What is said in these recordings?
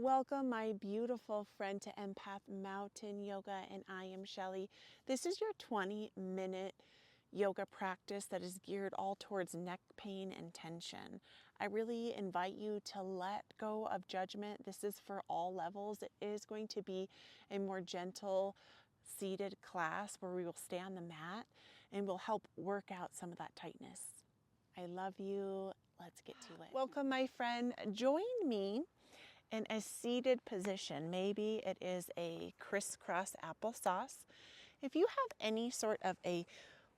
Welcome, my beautiful friend, to Empath Mountain Yoga, and I am Shelly. This is your 20-minute yoga practice that is geared all towards neck pain and tension. I really invite you to let go of judgment. This is for all levels. It is going to be a more gentle, seated class where we will stay on the mat and we'll help work out some of that tightness. I love you. Let's get to it. Welcome, my friend. Join me in a seated position. Maybe it is a crisscross applesauce. If you have any sort of a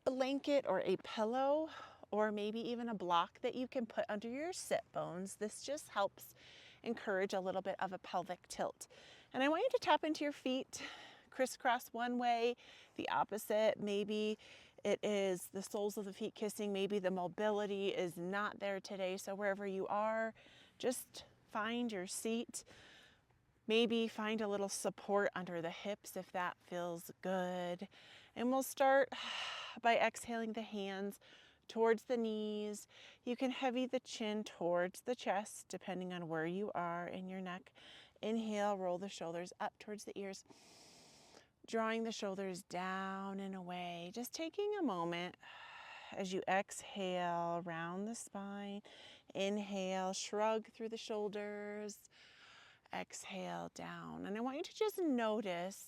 blanket or a pillow, or maybe even a block that you can put under your sit bones, this just helps encourage a little bit of a pelvic tilt. And I want you to tap into your feet, crisscross one way, the opposite. Maybe it is the soles of the feet kissing. Maybe the mobility is not there today. So wherever you are, just find your seat. Maybe find a little support under the hips if that feels good. And we'll start by exhaling the hands towards the knees. You can heavy the chin towards the chest, depending on where you are in your neck. Inhale, roll the shoulders up towards the ears, drawing the shoulders down and away. Just taking a moment as you exhale, round the spine. Inhale, shrug through the shoulders. Exhale, down. And I want you to just notice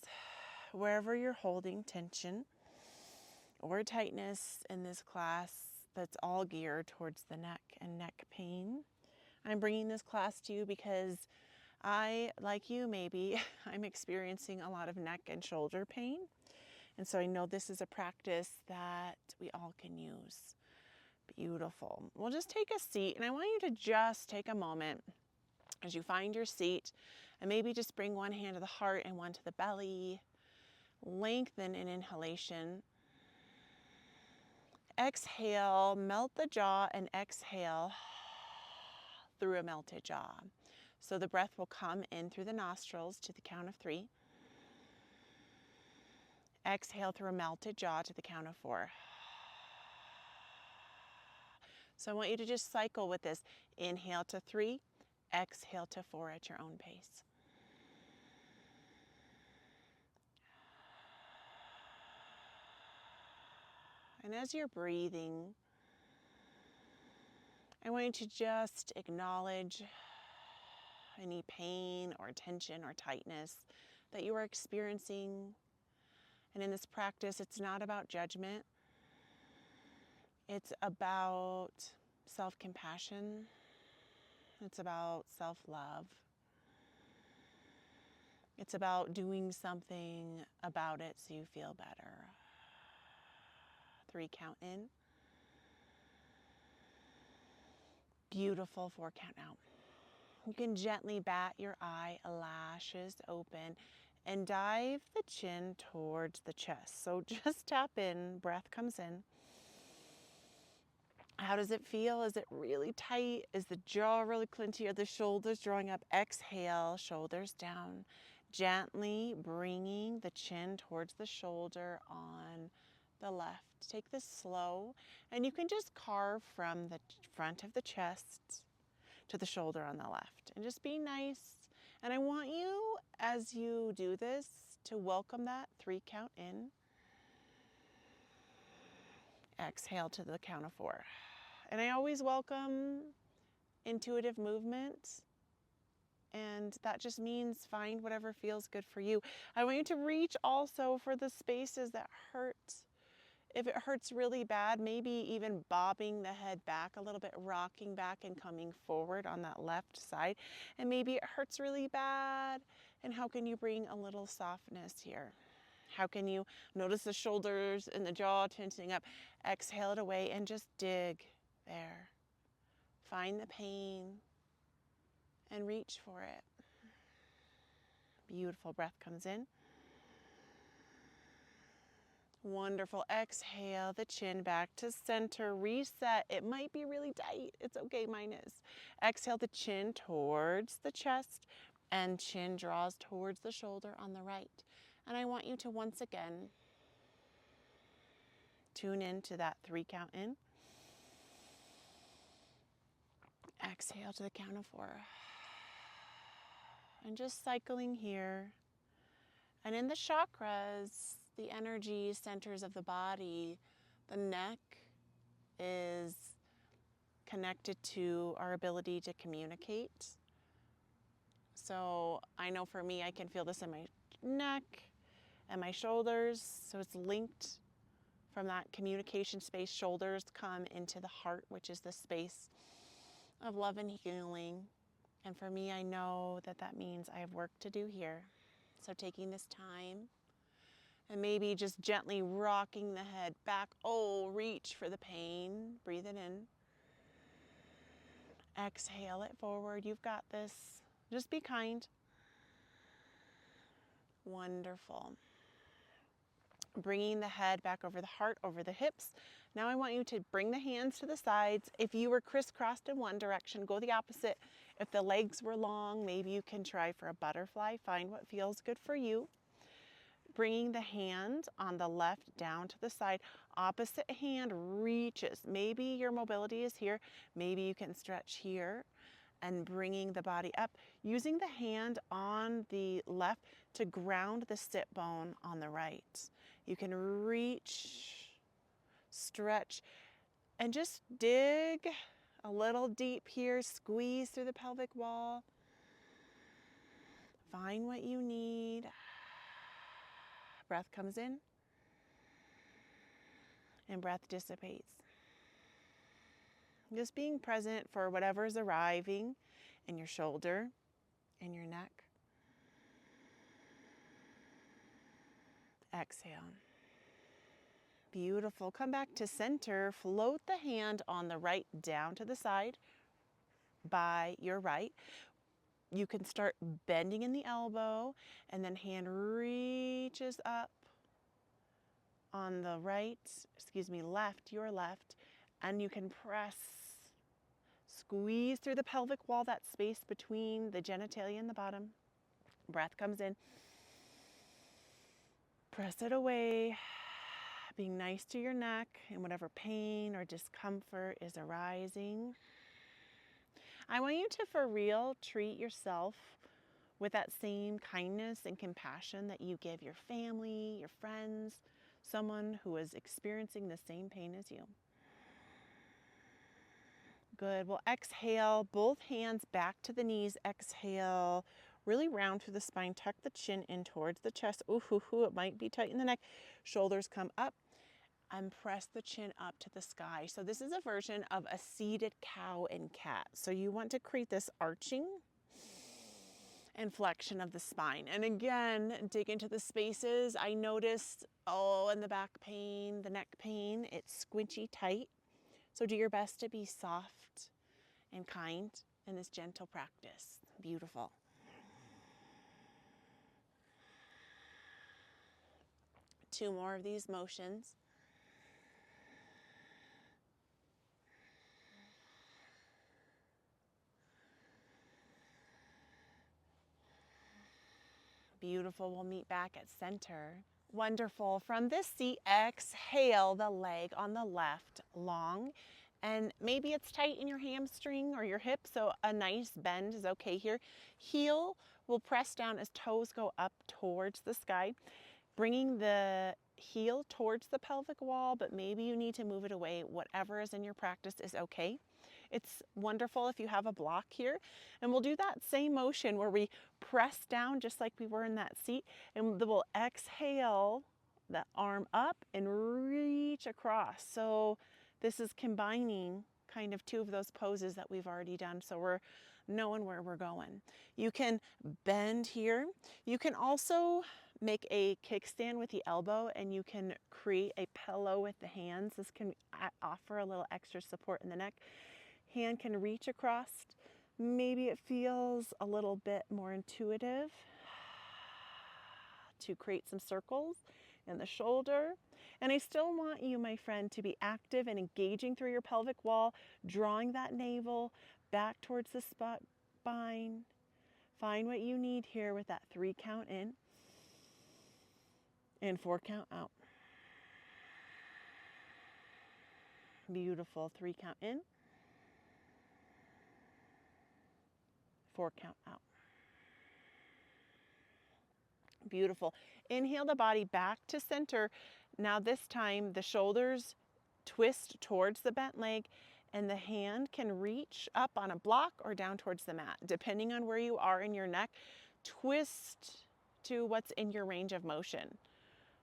wherever you're holding tension or tightness in this class that's all geared towards the neck and neck pain. I'm bringing this class to you because I, like you maybe, I'm experiencing a lot of neck and shoulder pain. And so I know this is a practice that we all can use. Beautiful. We'll just take a seat, and I want you to just take a moment as you find your seat, and maybe just bring one hand to the heart and one to the belly. Lengthen in inhalation. Exhale, melt the jaw, and exhale through a melted jaw. So the breath will come in through the nostrils to the count of 3. Exhale through a melted jaw to the count of 4. So I want you to just cycle with this. Inhale to 3, exhale to 4 at your own pace. And as you're breathing, I want you to just acknowledge any pain or tension or tightness that you are experiencing. And in this practice, it's not about judgment. It's about self-compassion. It's about self-love. It's about doing something about it so you feel better. 3 count in. Beautiful. 4 count out. You can gently bat your eyelashes open and dive the chin towards the chest. So just tap in, breath comes in. How does it feel? Is it really tight? Is the jaw really clenty? Are the shoulders drawing up? Exhale, shoulders down. Gently bringing the chin towards the shoulder on the left. Take this slow, and you can just carve from the front of the chest to the shoulder on the left. And just be nice. And I want you, as you do this, to welcome that 3 count in. Exhale to the count of 4. And I always welcome intuitive movement. And that just means find whatever feels good for you. I want you to reach also for the spaces that hurt. If it hurts really bad, maybe even bobbing the head back a little bit, rocking back and coming forward on that left side. And maybe it hurts really bad. And how can you bring a little softness here? How can you notice the shoulders and the jaw tensing up? Exhale it away and just dig there. Find the pain and reach for it. Beautiful. Breath comes in. Wonderful. Exhale the chin back to center. Reset. It might be really tight. It's okay. Mine is. Exhale the chin towards the chest, and chin draws towards the shoulder on the right. And I want you to once again tune into that 3 count in. Exhale to the count of 4. And just cycling here. And in the chakras, the energy centers of the body, the neck is connected to our ability to communicate. So I know for me, I can feel this in my neck and my shoulders. So it's linked from that communication space. Shoulders come into the heart, which is the space of love and healing. And for me, I know that that means I have work to do here. So taking this time and maybe just gently rocking the head back. Oh, reach for the pain. Breathe it in. Exhale it forward. You've got this. Just be kind. Wonderful. Bringing the head back over the heart, over the hips. Now I want you to bring the hands to the sides. If you were crisscrossed in one direction, go the opposite. If the legs were long, maybe you can try for a butterfly. Find what feels good for you. Bringing the hand on the left down to the side. Opposite hand reaches. Maybe your mobility is here. Maybe you can stretch here. And bringing the body up, using the hand on the left to ground the sit bone on the right. You can reach, stretch, and just dig a little deep here. Squeeze through the pelvic wall. Find what you need. Breath comes in, and breath dissipates. Just being present for whatever is arriving in your shoulder, in your neck. Exhale. Beautiful. Come back to center. Float the hand on the right down to the side by your right. You can start bending in the elbow, and then hand reaches up on the left, your left, and you can press. Squeeze through the pelvic wall, that space between the genitalia and the bottom. Breath comes in. Press it away, being nice to your neck and whatever pain or discomfort is arising. I want you to, for real, treat yourself with that same kindness and compassion that you give your family, your friends, someone who is experiencing the same pain as you. Good. Well, exhale, both hands back to the knees. Exhale, really round through the spine. Tuck the chin in towards the chest. Ooh, it might be tight in the neck. Shoulders come up and press the chin up to the sky. So this is a version of a seated cow and cat. So you want to create this arching and flexion of the spine. And again, dig into the spaces. I noticed, in the back pain, the neck pain, it's squinchy tight. So do your best to be soft and kind in this gentle practice. Beautiful. Two more of these motions. Beautiful. We'll meet back at center. Wonderful. From this seat, exhale the leg on the left long, and maybe it's tight in your hamstring or your hip, so a nice bend is okay here. Heel will press down as toes go up towards the sky, bringing the heel towards the pelvic wall, but maybe you need to move it away. Whatever is in your practice is okay. It's wonderful if you have a block here. And we'll do that same motion where we press down just like we were in that seat. And we'll exhale the arm up and reach across. So this is combining kind of two of those poses that we've already done. So we're knowing where we're going. You can bend here. You can also make a kickstand with the elbow, and you can create a pillow with the hands. This can offer a little extra support in the neck. Hand can reach across. Maybe it feels a little bit more intuitive to create some circles in the shoulder. And I still want you, my friend, to be active and engaging through your pelvic wall, drawing that navel back towards the spine. Find what you need here with that 3 count in and 4 count out. Beautiful. 3 count in, 4 count out. beautiful. Inhale the body back to center. Now this time the shoulders twist towards the bent leg, and the hand can reach up on a block or down towards the mat. Depending on where you are in your neck, twist to what's in your range of motion.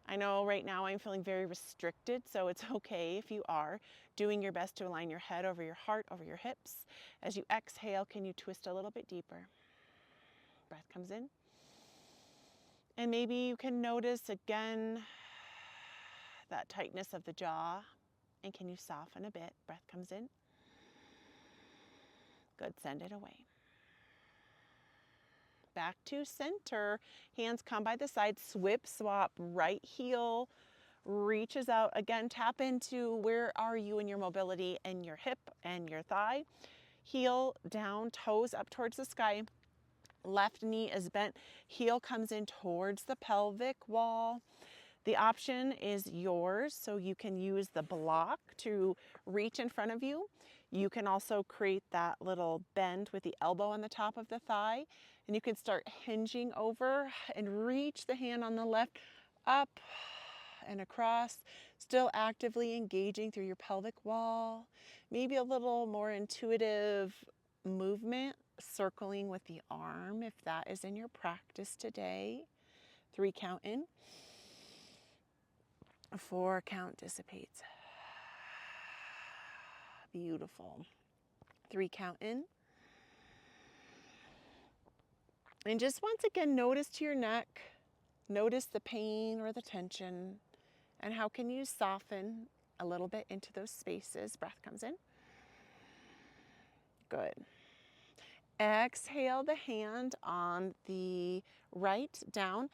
I know right now I'm feeling very restricted, so it's okay if you are doing your best to align your head over your heart, over your hips. As you exhale, can you twist a little bit deeper? Breath comes in. And maybe you can notice again that tightness of the jaw. And can you soften a bit? Breath comes in. Good, send it away. Back to center. Hands come by the side, swip, swap, right heel reaches out. Again, tap into where are you in your mobility and your hip and your thigh. Heel down, toes up towards the sky. Left knee is bent. Heel comes in towards the pelvic wall. The option is yours, so you can use the block to reach in front of you. You can also create that little bend with the elbow on the top of the thigh, and you can start hinging over and reach the hand on the left up and across, still actively engaging through your pelvic wall. Maybe a little more intuitive movement, circling with the arm if that is in your practice today. 3 count in. 4 count dissipates. Beautiful. 3 count in. And just once again, notice to your neck. Notice the pain or the tension. And how can you soften a little bit into those spaces? Breath comes in. Good. Exhale the hand on the right down.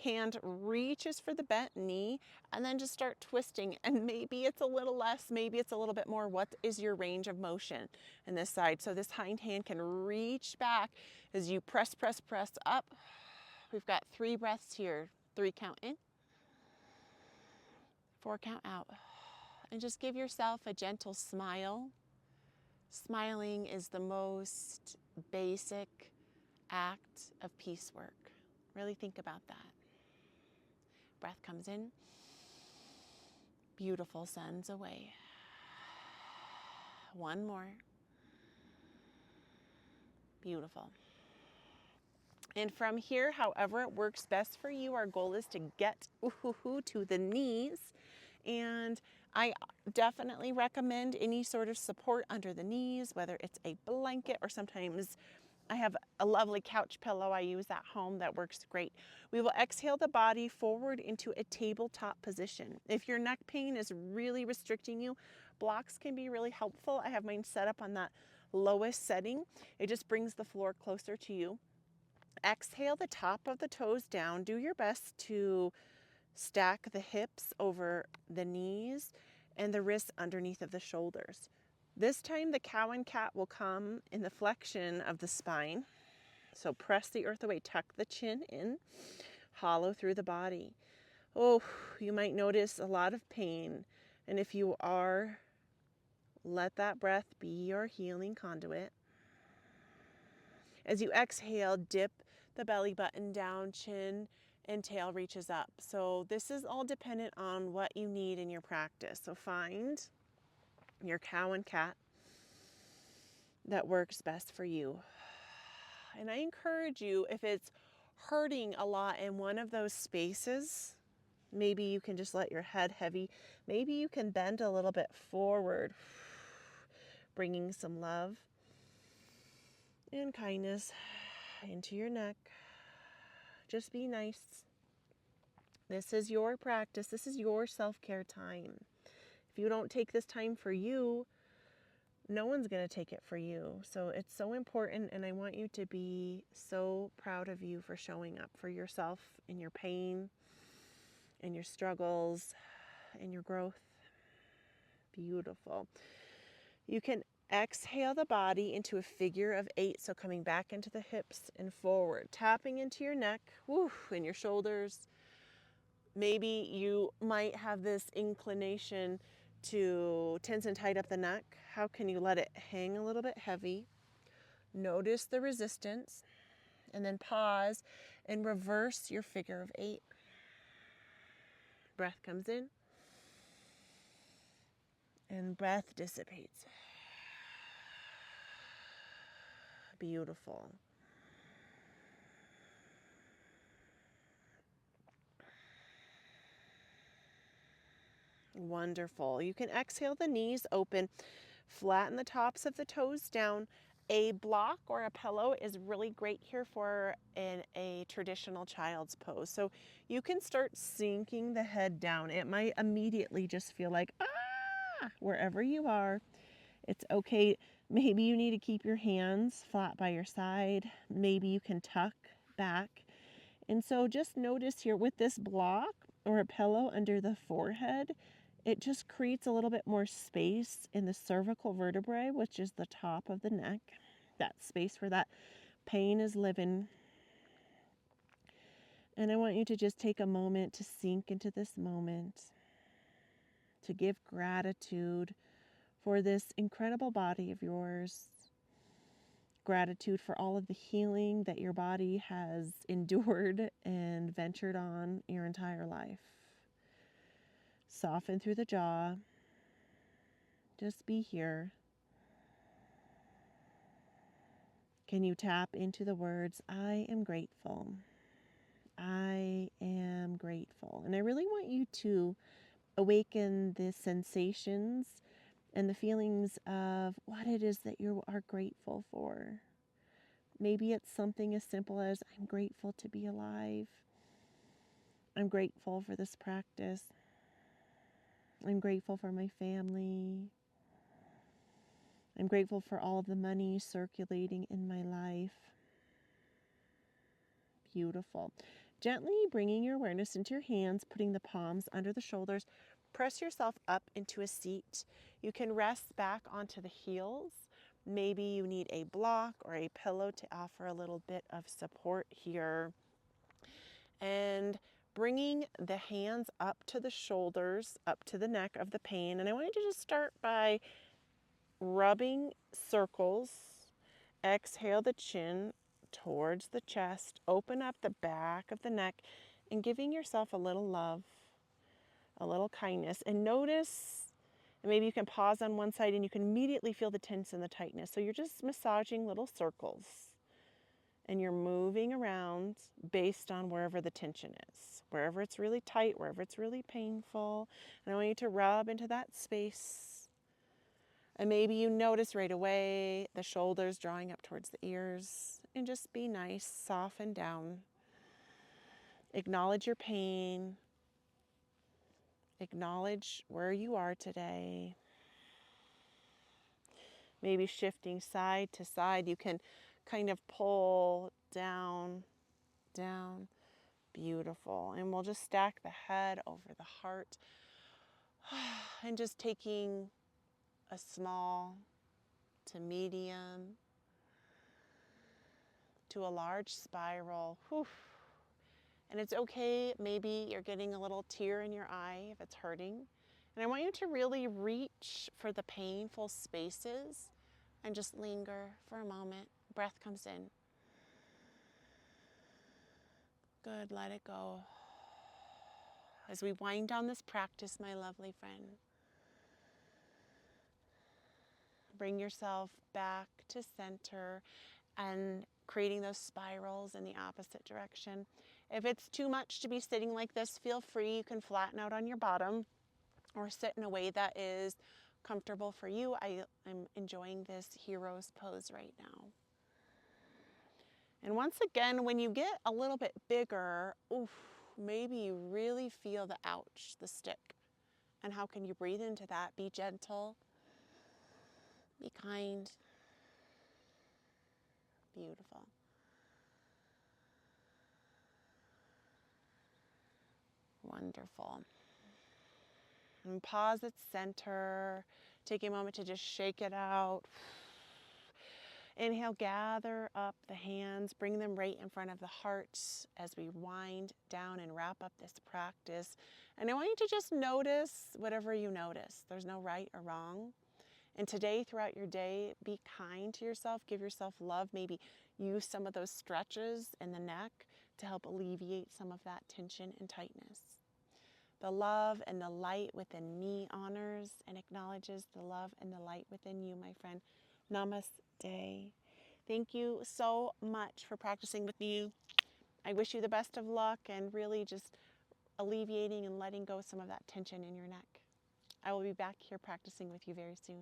Hand reaches for the bent knee, and then just start twisting. And maybe it's a little less, maybe it's a little bit more. What is your range of motion in this side? So this hind hand can reach back as you press, press, press up. We've got 3 breaths here. 3 count in. 4 count out. And just give yourself a gentle smile. Smiling is the most basic act of peace work. Really think about that. Breath comes in. Beautiful, sends away. 1 more. Beautiful. And from here, however it works best for you, our goal is to get to the knees. And I definitely recommend any sort of support under the knees, whether it's a blanket or sometimes I have a lovely couch pillow I use at home that works great. We will exhale the body forward into a tabletop position. If your neck pain is really restricting you, blocks can be really helpful. I have mine set up on that lowest setting. It just brings the floor closer to you. Exhale the top of the toes down. Do your best to stack the hips over the knees and the wrists underneath of the shoulders. This time the cow and cat will come in the flexion of the spine. So press the earth away, tuck the chin in, hollow through the body. Oh, you might notice a lot of pain. And if you are, let that breath be your healing conduit. As you exhale, dip the belly button down, chin and tail reaches up. So this is all dependent on what you need in your practice. So find your cow and cat that works best for you. And I encourage you, if it's hurting a lot in one of those spaces, maybe you can just let your head heavy. Maybe you can bend a little bit forward, bringing some love and kindness into your neck. Just be nice. This is your practice. This is your self-care time. If you don't take this time for you, no one's going to take it for you. So it's so important, and I want you to be so proud of you for showing up for yourself in your pain, in your struggles, in your growth. Beautiful. You can exhale the body into a figure of 8. So coming back into the hips and forward, tapping into your neck, and your shoulders. Maybe you might have this inclination to tense and tighten up the neck. How can you let it hang a little bit heavy? Notice the resistance And then pause and reverse your figure of 8. Breath comes in and breath dissipates. Beautiful. Wonderful. You can exhale the knees open, flatten the tops of the toes down. A block or a pillow is really great here for a traditional child's pose. So you can start sinking the head down. It might immediately just feel like, wherever you are. It's okay. Maybe you need to keep your hands flat by your side. Maybe you can tuck back. And so just notice here with this block or a pillow under the forehead, it just creates a little bit more space in the cervical vertebrae, which is the top of the neck, that space where that pain is living. And I want you to just take a moment to sink into this moment, to give gratitude for this incredible body of yours. Gratitude for all of the healing that your body has endured and ventured on your entire life. Soften through the jaw. Just be here. Can you tap into the words, I am grateful. I am grateful. And I really want you to awaken the sensations and the feelings of what it is that you are grateful for. Maybe it's something as simple as, I'm grateful to be alive. I'm grateful for this practice. I'm grateful for my family. I'm grateful for all of the money circulating in my life. Beautiful. Gently bringing your awareness into your hands, putting the palms under the shoulders. Press yourself up into a seat. You can rest back onto the heels. Maybe you need a block or a pillow to offer a little bit of support here. And bringing the hands up to the shoulders, up to the neck of the pain. And I want you to just start by rubbing circles. Exhale the chin towards the chest. Open up the back of the neck and giving yourself a little love, a little kindness. And notice, and maybe you can pause on one side and you can immediately feel the tense and the tightness. So you're just massaging little circles. And you're moving around based on wherever the tension is. Wherever it's really tight, wherever it's really painful. And I want you to rub into that space. And maybe you notice right away the shoulders drawing up towards the ears. And just be nice, soften down. Acknowledge your pain. Acknowledge where you are today. Maybe shifting side to side, you can kind of pull down, down. Beautiful. And we'll just stack the head over the heart. And just taking a small to medium to a large spiral. Whew. And it's okay, maybe you're getting a little tear in your eye if it's hurting. And I want you to really reach for the painful spaces and just linger for a moment. Breath comes in. Good, let it go. As we wind down this practice, my lovely friend, bring yourself back to center and creating those spirals in the opposite direction. If it's too much to be sitting like this, feel free. You can flatten out on your bottom or sit in a way that is comfortable for you. I'm enjoying this hero's pose right now. And once again, when you get a little bit bigger, maybe you really feel the ouch, the stick. And how can you breathe into that? Be gentle. Be kind. Beautiful. Wonderful. And pause at center. Take a moment to just shake it out. Inhale, gather up the hands, bring them right in front of the heart as we wind down and wrap up this practice. And I want you to just notice whatever you notice. There's no right or wrong. And today, throughout your day, be kind to yourself. Give yourself love. Maybe use some of those stretches in the neck to help alleviate some of that tension and tightness. The love and the light within me honors and acknowledges the love and the light within you, my friend. Namaste. Thank you so much for practicing with me. I wish you the best of luck and really just alleviating and letting go some of that tension in your neck. I will be back here practicing with you very soon.